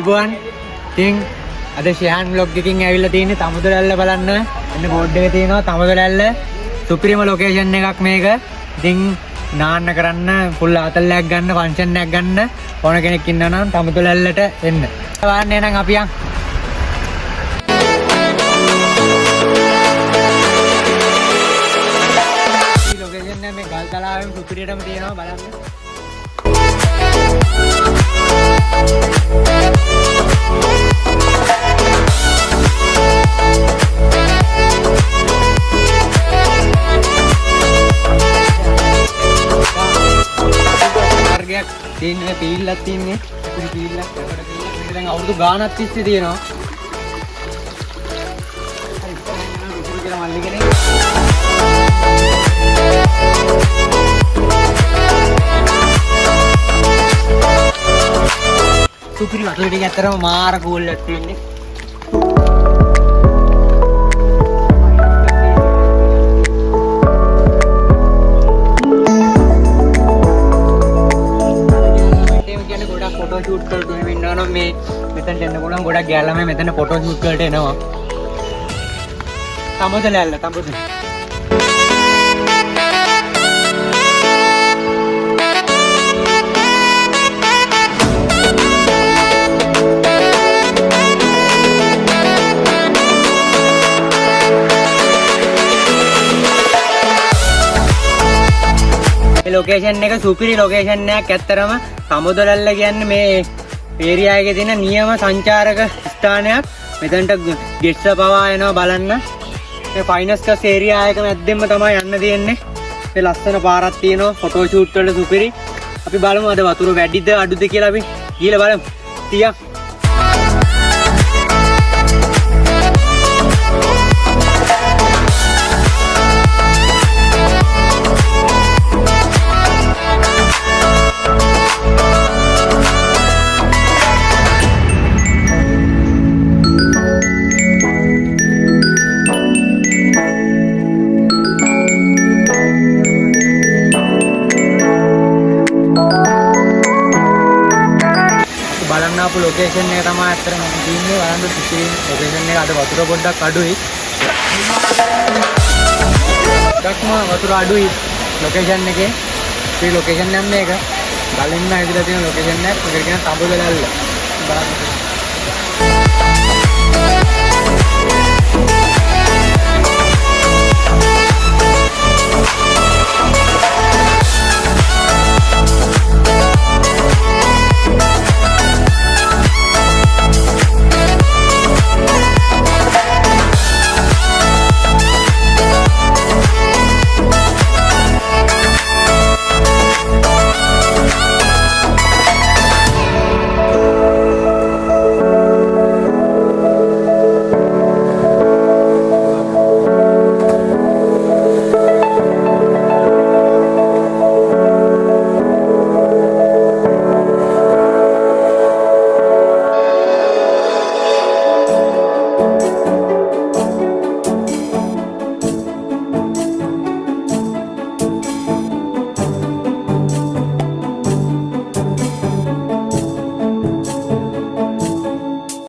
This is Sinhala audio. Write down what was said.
අයිබෝන් ඉතින් අද ෂයන් vlog එකකින් ඇවිල්ලා තියෙන්නේ තමුදලැල්ල බලන්න. එන්න බෝඩ් එකේ තියෙනවා තමුදලැල්ල සුපිරිම ලොකේෂන් එකක් මේක. ඉතින් නාන්න කරන්න ෆුල් ආතල්ලයක් ගන්න ෆන්ක්ෂන් එකක් ගන්න ඕන කෙනෙක් ඉන්නවා නම් තමුදලැල්ලට එන්න. වාන්න එහෙනම් අපි යන්. මේ ලොකේෂන් එක මේ ගල්තලාවෙම සුපිරියටම තියෙනවා බලන්න. තියෙන්නේ පීල්ලක් තියෙන්නේ පුරි පීල්ලක් ඒකට පීල්ලක් මේක දැන් අවුරුදු ගාණක් තිස්සේ තියෙනවා හරි පුරි කියලා මල්ලි කෙනෙක් සුපිරි වතුර ටික ඇත්තරම මාර කූල් එකක් තියෙන්නේ ෆොටෝ ෂූට් කරලා දුන්නේ ඉන්නවා නම් මේ මෙතනට එන්න පුළුවන් ගොඩක් ගෑල්ලා මේ මෙතන ෆොටෝ ෂූට් කරලා එනවා තමුදලැල්ල තමුදල මේ ලොකේෂන් එක සුපිරි ලොකේෂන් එකක් ඇත්තරම තමුදලැල්ල කියන්නේ මේ ඒරියා එකේ තියෙන නියම සංචාරක ස්ථානයක්. මෙතනට ගෙස්ට් පවා එනවා බලන්න. මේ ෆයිනස් කස් ඒරියා එක මැද්දෙන්ම තමයි යන්න තියෙන්නේ. මේ ලස්සන පාරක් තියෙනවා ෆොටෝ ෂූට් වලට සුපිරි. අපි බලමු අද වතුර වැඩිද අඩුද කියලා අපි ගිහලා බලමු. තියා බලන්න අපු ලොකේෂන් එක තමයි අත්‍තරම තියෙන්නේ බලන්න සුපිරි ලොකේෂන් එක අද වතුර පොඩ්ඩක් අඩුයි. ඩක්ම වතුර අඩුයි ලොකේෂන් එකේ. මේ ලොකේෂන් නම් මේක ගලින්ම ඇවිදලා තියෙන ලොකේෂන් එකක්. මේක කියන තඹුදලැල්ල. බලන්න.